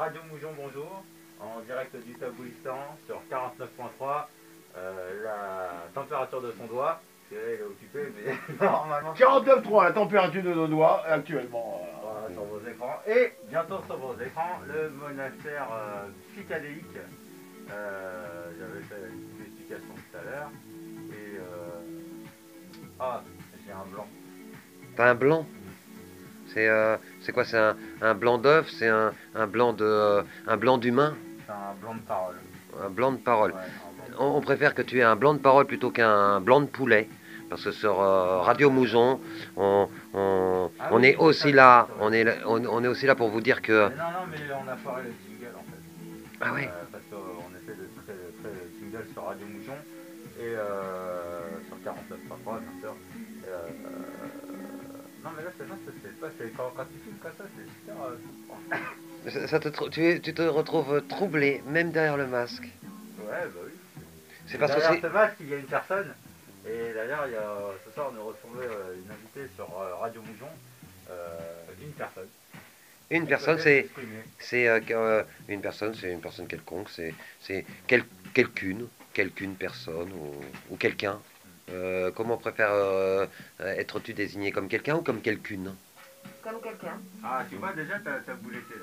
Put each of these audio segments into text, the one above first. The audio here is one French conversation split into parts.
Radio Moujon, bonjour, en direct du Taboulistan sur 49.3. La température de son doigt, parce que là il est occupé, mais normalement 49,3 la température de nos doigts actuellement. voilà, sur vos écrans. Et bientôt sur vos écrans, le monastère psychédélique. J'avais fait une petite explication tout à l'heure. Et ah, j'ai un blanc. T'as un blanc? C'est quoi? C'est un blanc d'œuf? C'est un blanc un blanc d'humain? C'est un blanc de parole. Un blanc de parole. Ouais, un blanc de On préfère que tu aies un blanc de parole plutôt qu'un blanc de poulet. Parce que sur Radio Moujon, on oui, est c'est aussi ça, là, c'est vrai. on est aussi là pour vous dire que... Mais non, mais on a foiré le jingle en fait. Ah ouais. Parce qu'on essaie de créer le jingle sur Radio Moujon et sur 49.3 bien sûr. Non mais là c'est pas, quand tu filmes comme ça, c'est super. Tu te retrouves troublé, même derrière le masque. Ouais, bah oui. C'est parce que derrière c'est... ce masque, il y a une personne. Et d'ailleurs, ce soir, on a retrouvé une invitée sur Radio Moujon. Une personne. Une personne, une personne quelconque, c'est quelqu'une personne ou quelqu'un. Comment être-tu désigné comme quelqu'un ou comme quelqu'une? Comme quelqu'un. Ah, tu vois, déjà, t'as bouletté.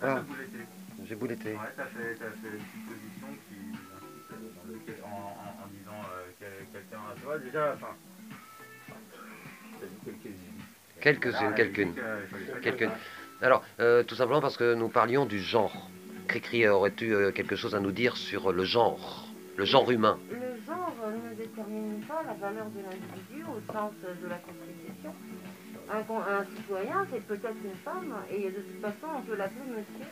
Ah. T'as bouletté. J'ai bouletté. Ouais, t'as fait une petite position qui en disant quelqu'un. Tu vois, déjà, enfin. T'as dit Quelqu'une. Alors, tout simplement parce que nous parlions du genre. Cricri, aurais-tu quelque chose à nous dire sur le genre humain? Le genre ne détermine pas la valeur de l'individu au sens de la Constitution. Un citoyen, c'est peut-être une femme, et de toute façon, on peut l'appeler monsieur,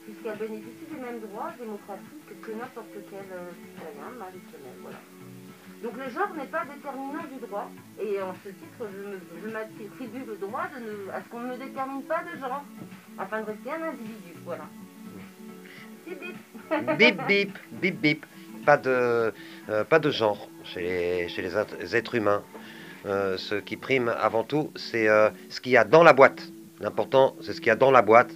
puisqu'elle bénéficie des mêmes droits démocratiques que n'importe quel citoyen, mâle ou femelle, voilà. Donc le genre n'est pas déterminant du droit, et en ce titre, je m'attribue le droit à ce qu'on ne me détermine pas de genre, afin de rester un individu, voilà. Bip bip. Bip bip, bip bip. Pas de genre chez les êtres humains. Ce qui prime avant tout, c'est ce qu'il y a dans la boîte. L'important, c'est ce qu'il y a dans la boîte.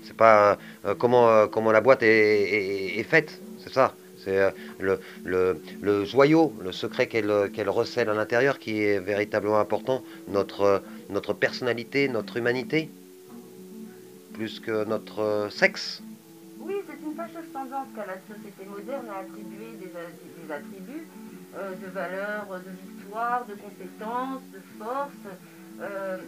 C'est pas comment la boîte est faite. C'est ça. C'est le joyau, le secret qu'elle recèle à l'intérieur qui est véritablement important. Notre personnalité, notre humanité, plus que notre sexe. Oui, c'est une fâcheuse tendance qu'a la société moderne à attribuer des attributs de valeur, de victoire, de compétence, de force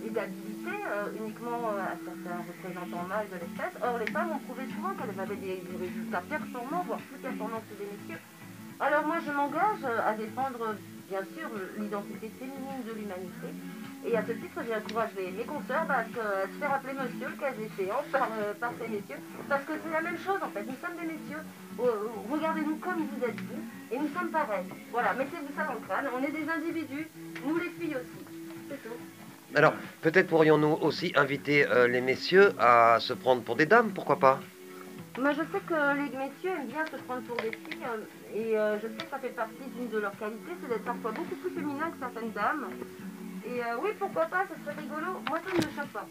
et d'habilité uniquement à certains représentants mâles de l'espèce. Or, les femmes ont prouvé souvent qu'elles avaient des résultats performants, voire plus performants que les messieurs. Alors moi, je m'engage à défendre, bien sûr, l'identité féminine de l'humanité. Et à ce titre, j'encourage mes consoeurs à se faire appeler monsieur, le cas échéant, par ces messieurs. Parce que c'est la même chose, en fait. Nous sommes des messieurs. Regardez-nous comme vous êtes vous. Et nous sommes pareils. Voilà, mettez-vous ça dans le crâne. On est des individus. Nous, les filles aussi. C'est tout. Alors, peut-être pourrions-nous aussi inviter les messieurs à se prendre pour des dames, pourquoi pas? Moi, je sais que les messieurs aiment bien se prendre pour des filles. Et je sais que ça fait partie d'une de leurs qualités, c'est d'être parfois beaucoup plus féminin que certaines dames. Et oui, pourquoi pas, ça serait rigolo. Moi, ça ne me choque pas.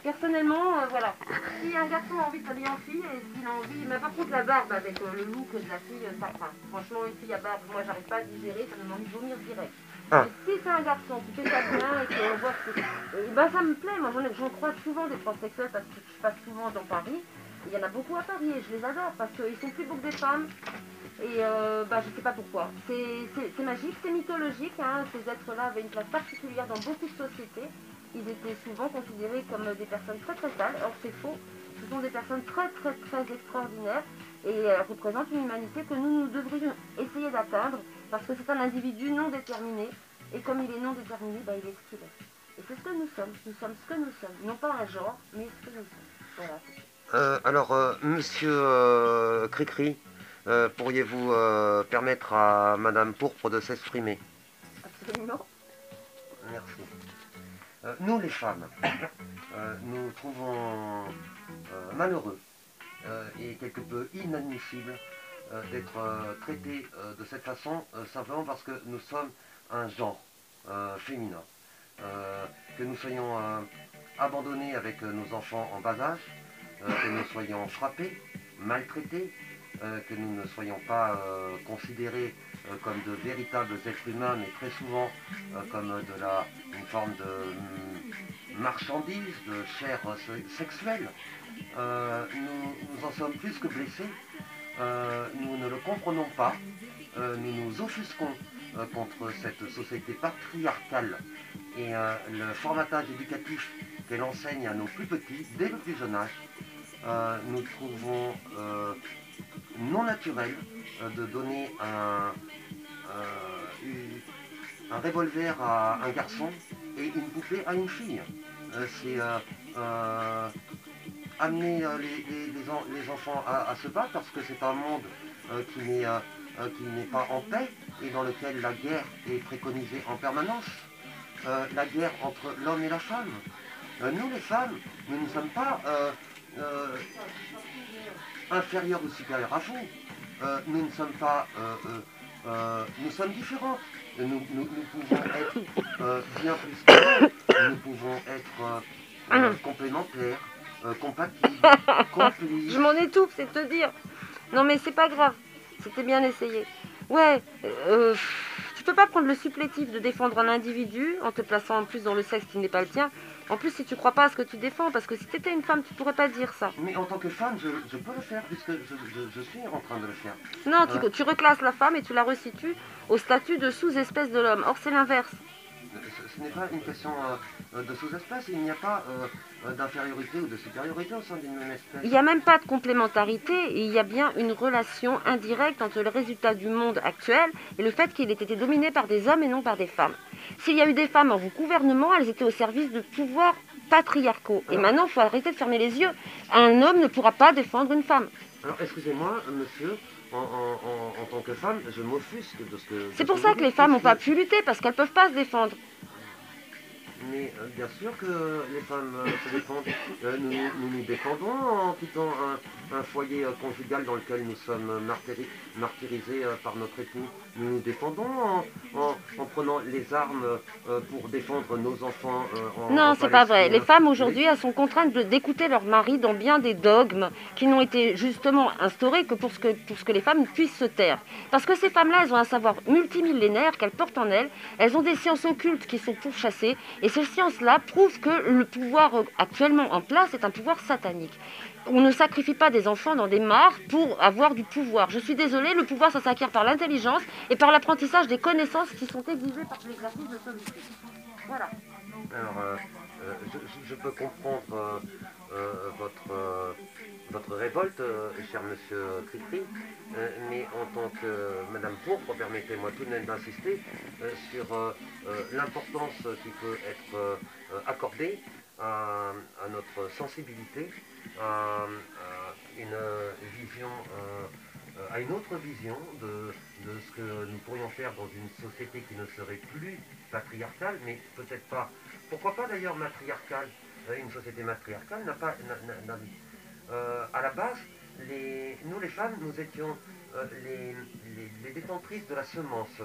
Personnellement, voilà. Si un garçon a envie de s'habiller en fille, et s'il a envie... Mais par contre, la barbe avec le look de la fille, ça craint. Franchement, une fille à barbe, moi, j'arrive pas à digérer, ça me donne envie de vomir direct. Ah. Et si c'est un garçon qui fait ça bien et qu'on voit que... ben, ça me plaît. Moi, j'en croise souvent des transsexuels parce que je passe souvent dans Paris. Il y en a beaucoup à Paris et je les adore parce qu'ils sont plus beaux que des femmes. Et bah, je sais pas pourquoi. C'est magique, c'est mythologique. Hein. Ces êtres-là avaient une place particulière dans beaucoup de sociétés. Ils étaient souvent considérés comme des personnes très très sales. Or c'est faux. Ce sont des personnes très très très extraordinaires. Et elles représentent une humanité que nous devrions essayer d'atteindre. Parce que c'est un individu non déterminé. Et comme il est non déterminé, bah, il est ce qu'il est. Et c'est ce que nous sommes. Nous sommes ce que nous sommes. Non pas un genre, mais ce que nous sommes. Voilà. Alors, monsieur Cricri, pourriez-vous permettre à Madame Pourpre de s'exprimer? Absolument. Merci. Nous, les femmes, nous trouvons malheureux et quelque peu inadmissible d'être traités de cette façon, simplement parce que nous sommes un genre féminin. Que nous soyons abandonnés avec nos enfants en bas âge, que nous soyons frappés, maltraités, que nous ne soyons pas considérés comme de véritables êtres humains, mais très souvent comme une forme de marchandise, de chair sexuelle. Nous en sommes plus que blessés, nous ne le comprenons pas, nous nous offusquons contre cette société patriarcale et le formatage éducatif qu'elle enseigne à nos plus petits, dès le plus jeune âge, nous trouvons non naturel de donner un revolver à un garçon et une poupée à une fille. C'est amener les enfants à se battre parce que c'est un monde qui n'est pas en paix et dans lequel la guerre est préconisée en permanence. La guerre entre l'homme et la femme. Nous les femmes, nous ne sommes pas inférieurs ou supérieurs à vous. Nous ne sommes pas... nous sommes différentes. Nous pouvons être bien plus que vous. Nous pouvons être complémentaires, compatibles, complices. Je m'en étouffe, c'est te dire. Non mais c'est pas grave, c'était bien essayé. Ouais, tu peux pas prendre le supplétif de défendre un individu en te plaçant en plus dans le sexe qui n'est pas le tien. En plus, si tu crois pas à ce que tu défends, parce que si tu étais une femme, tu pourrais pas dire ça. Mais en tant que femme, je peux le faire, puisque je suis en train de le faire. Non, tu reclasses la femme et tu la resitues au statut de sous-espèce de l'homme. Or, c'est l'inverse. Ce n'est pas une question de sous-espèce, il n'y a pas d'infériorité ou de supériorité au sein d'une même espèce. Il n'y a même pas de complémentarité, et il y a bien une relation indirecte entre le résultat du monde actuel et le fait qu'il ait été dominé par des hommes et non par des femmes. S'il y a eu des femmes en gouvernement, elles étaient au service de pouvoirs patriarcaux. Et maintenant, il faut arrêter de fermer les yeux. Un homme ne pourra pas défendre une femme. Alors, excusez-moi, monsieur, en tant que femme, je m'offusque de ce que... C'est pour ça que les femmes n'ont pas pu lutter, parce qu'elles ne peuvent pas se défendre. Mais bien sûr que les femmes se défendent. Nous nous défendons en quittant un foyer conjugal dans lequel nous sommes martyrisés par notre ethnie. Nous nous défendons en prenant les armes pour défendre nos enfants. Non, c'est pas vrai. Les femmes aujourd'hui, elles sont contraintes d'écouter leur mari dans bien des dogmes qui n'ont été justement instaurés que pour que les femmes puissent se taire. Parce que ces femmes-là, elles ont un savoir multimillénaire qu'elles portent en elles. Elles ont des sciences occultes qui sont pourchassées. Et ces sciences-là prouvent que le pouvoir actuellement en place est un pouvoir satanique. On ne sacrifie pas des enfants dans des mares pour avoir du pouvoir. Je suis désolée, le pouvoir, ça s'acquiert par l'intelligence et par l'apprentissage des connaissances qui sont exigées par l'exercice de celui-ci. Voilà. Alors, je peux comprendre votre révolte, cher monsieur Cricri, mais en tant que madame Pourpre, permettez-moi tout de même d'insister sur l'importance qui peut être accordée à notre sensibilité, à une autre vision de ce que nous pourrions faire dans une société qui ne serait plus patriarcale, mais peut-être pas. Pourquoi pas d'ailleurs matriarcale? Une société matriarcale n'a pas... à la base, nous les femmes, nous étions les détentrices de la semence.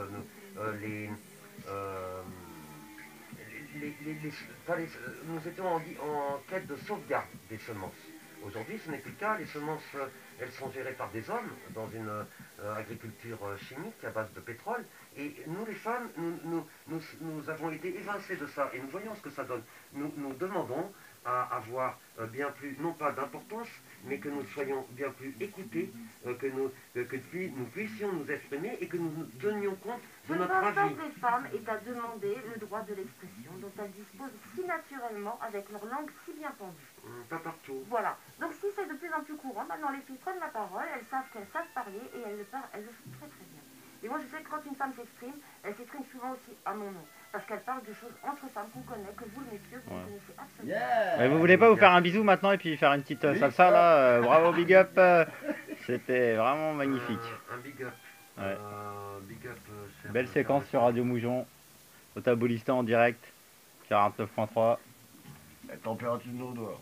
Nous étions en quête de sauvegarde des semences. Aujourd'hui, ce n'est plus le cas. Les semences, elles sont gérées par des hommes dans une agriculture chimique à base de pétrole. Et nous, les femmes, nous avons été évincés de ça et nous voyons ce que ça donne. Nous demandons à avoir bien plus, non pas d'importance, mais que nous soyons bien plus écoutés, que nous puissions nous exprimer et que nous nous tenions compte de notre avis. Je pense que les femmes est à demander le droit de l'expression dont elles disposent si naturellement avec leur langue si bien pendue. Pas partout. Voilà. Donc si c'est de plus en plus courant, maintenant les filles prennent la parole, elles savent qu'elles savent parler et elles le font très très bien. Et moi je sais que quand une femme s'exprime, elle s'exprime souvent aussi à mon nom. Parce qu'elle parle de choses entre femmes qu'on connaît, que vous, messieurs, vous ne connaissez absolument pas. Ouais, vous voulez pas vous faire un bisou maintenant et puis faire une petite salsa là bravo, big up. C'était vraiment magnifique. Un big up. Ouais. Big up, cher Belle séquence sur Radio Moujon. Au Taboulistan en direct. 49.3. La température de nos doigts.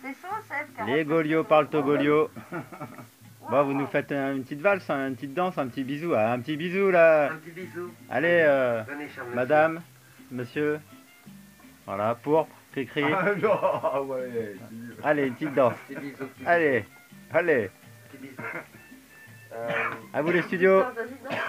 C'est chaud, chef. Les Golios parlent Togolio. Bon, vous nous faites une petite valse, une petite danse, un petit bisou. Un petit bisou là. Un petit bisou. Allez, Venez, cher monsieur. madame, monsieur. Voilà, Pourpre. Cri-cri. Ah non, ah ouais. Allez, une petite danse. Petit bisou. Allez, allez. Petit bisou. À vous les studios. Vas-y, danse.